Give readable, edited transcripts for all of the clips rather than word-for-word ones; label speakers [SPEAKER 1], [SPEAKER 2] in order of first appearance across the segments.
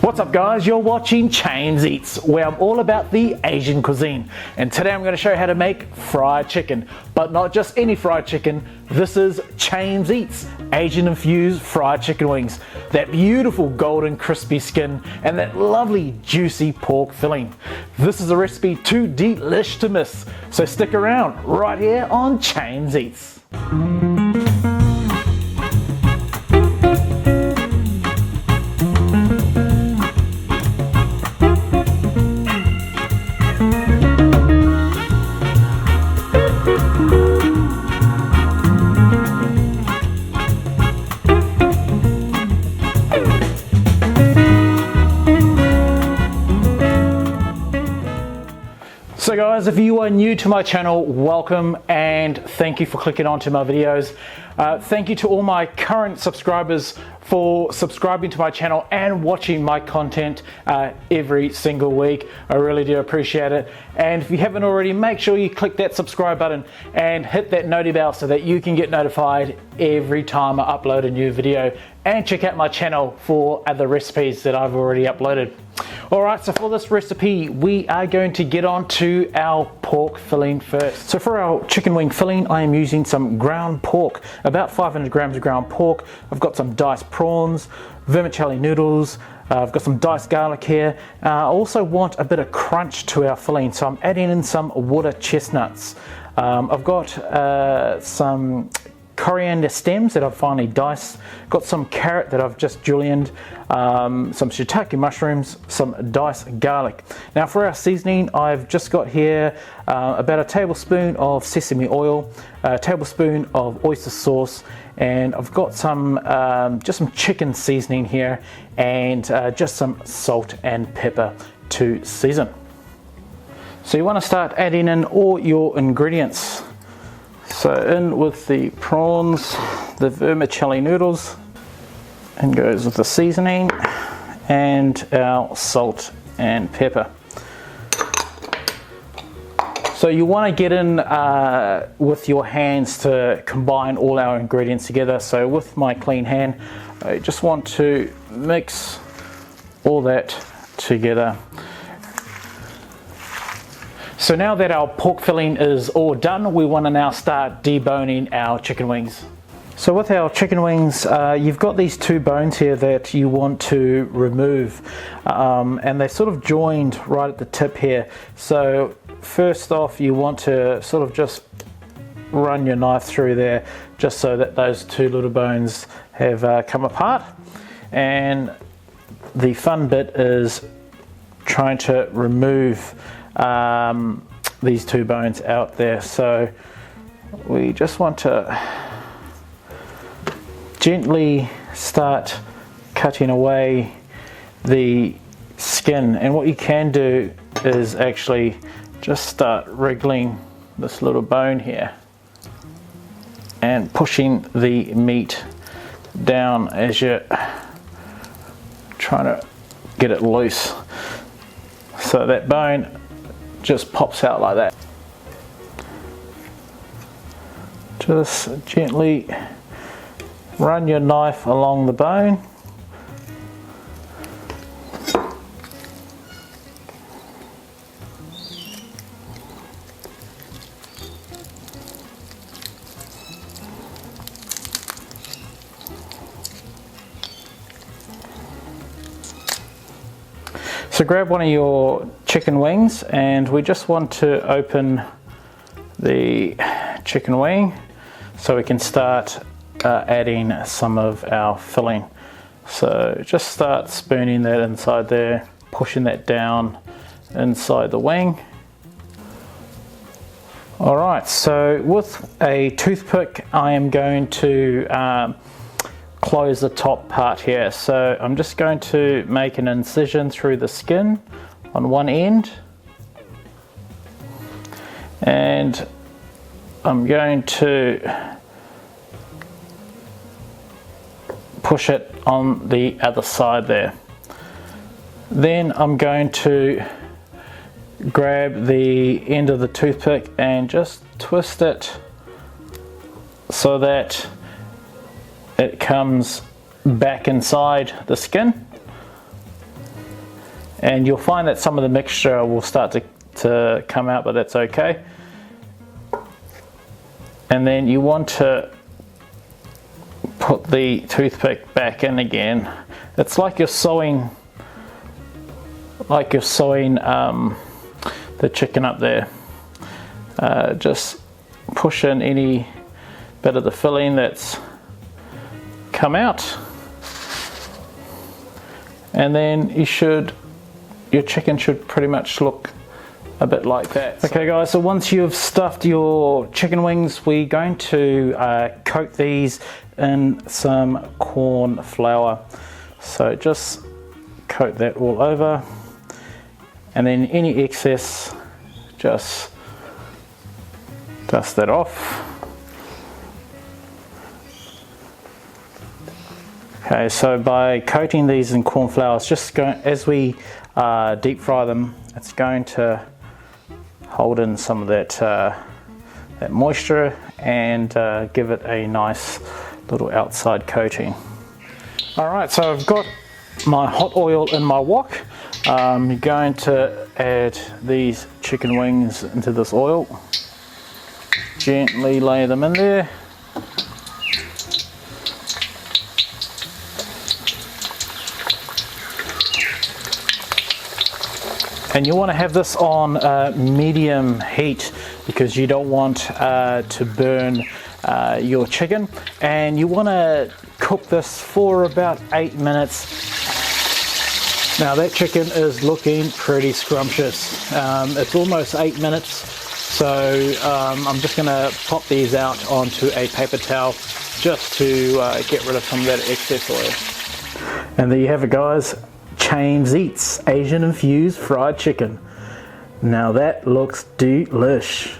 [SPEAKER 1] What's up guys, you're watching Chames Eats, where I'm all about the Asian cuisine. And today I'm going to show you how to make fried chicken. But not just any fried chicken, this is Chames Eats, Asian infused fried chicken wings. That beautiful golden crispy skin and that lovely juicy pork filling. This is a recipe too delish to miss, so stick around right here on Chames Eats. So guys, if you are new to my channel, welcome and thank you for clicking onto my videos. Thank you to all my current subscribers for subscribing to my channel and watching my content every single week. I really do appreciate it. And if you haven't already, make sure you click that subscribe button and hit that noti bell so that you can get notified every time I upload a new video, and check out my channel for other recipes that I've already uploaded. Alright, so for this recipe we are going to get on to our pork filling first. So for our chicken wing filling, I am using some ground pork, about 500 grams of ground pork. I've got some diced prawns, vermicelli noodles, I've got some diced garlic here. I also want a bit of crunch to our filling, so I'm adding in some water chestnuts. I've got some coriander stems that I've finely diced, got some carrot that I've just julienned, some shiitake mushrooms, some diced garlic. Now for our seasoning, I've just got here about a tablespoon of sesame oil, a tablespoon of oyster sauce, and I've got some just some chicken seasoning here, and just some salt and pepper to season. So you want to start adding in all your ingredients. So in with the prawns, the vermicelli noodles, and goes with the seasoning and our salt and pepper. So you want to get in with your hands to combine all our ingredients together. So with my clean hand, I just want to mix all that together. So now that our pork filling is all done, we want to now start deboning our chicken wings. So with our chicken wings, you've got these two bones here that you want to remove, and they're sort of joined right at the tip here. So first off, you want to sort of just run your knife through there, just so that those two little bones have come apart. And the fun bit is trying to remove these two bones out there. So we just want to gently start cutting away the skin, and what you can do is actually just start wriggling this little bone here and pushing the meat down as you're trying to get it loose, so that bone just pops out like that. Just gently run your knife along the bone. So grab one of your chicken wings, and we just want to open the chicken wing so we can start adding some of our filling. So just start spooning that inside there, pushing that down inside the wing. Alright, so with a toothpick I am going to close the top part here. So I'm just going to make an incision through the skin on one end, and I'm going to push it on the other side there. Then I'm going to grab the end of the toothpick and just twist it so that it comes back inside the skin. And you'll find that some of the mixture will start to come out, but that's okay. And then you want to put the toothpick back in again. It's like you're sewing the chicken up there. Just push in any bit of the filling that's come out, and then your chicken should pretty much look a bit like that. Okay guys, so once you've stuffed your chicken wings, we're going to coat these in some corn flour. So just coat that all over, and then any excess, just dust that off. Okay, so by coating these in corn flour, it's just going, as we deep fry them, it's going to hold in some of that moisture and give it a nice little outside coating. Alright, so I've got my hot oil in my wok. I'm going to add these chicken wings into this oil. Gently lay them in there. And you want to have this on medium heat because you don't want to burn your chicken, and you want to cook this for about 8 minutes. Now that chicken is looking pretty scrumptious. It's almost 8 minutes, so I'm just going to pop these out onto a paper towel just to get rid of some of that excess oil. And there you have it guys. Chames Eats Asian infused fried chicken. Now that looks delish.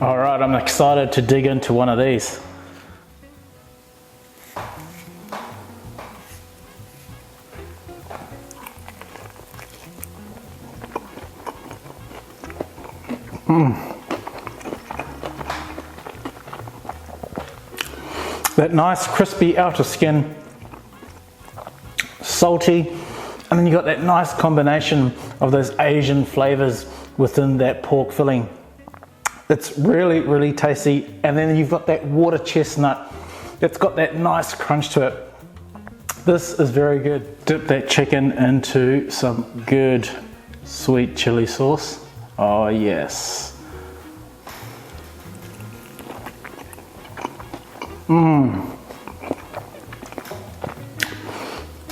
[SPEAKER 1] Alright, I'm excited to dig into one of these. That nice crispy outer skin, salty, and then you got that nice combination of those Asian flavors within that pork filling. It's really, really tasty. And then you've got that water chestnut. It's got that nice crunch to it. This is very good. Dip that chicken into some good sweet chili sauce. Oh yes.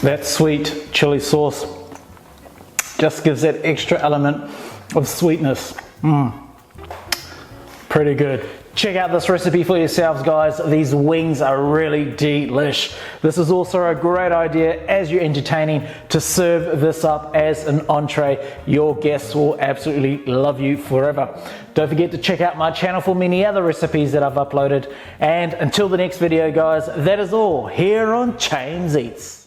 [SPEAKER 1] That sweet chili sauce just gives that extra element of sweetness. Pretty good. Check out this recipe for yourselves guys. These wings are really delish. This is also a great idea as you're entertaining to serve this up as an entree. Your guests will absolutely love you forever. Don't forget to check out my channel for many other recipes that I've uploaded. And until the next video guys, that is all here on Chames Eats.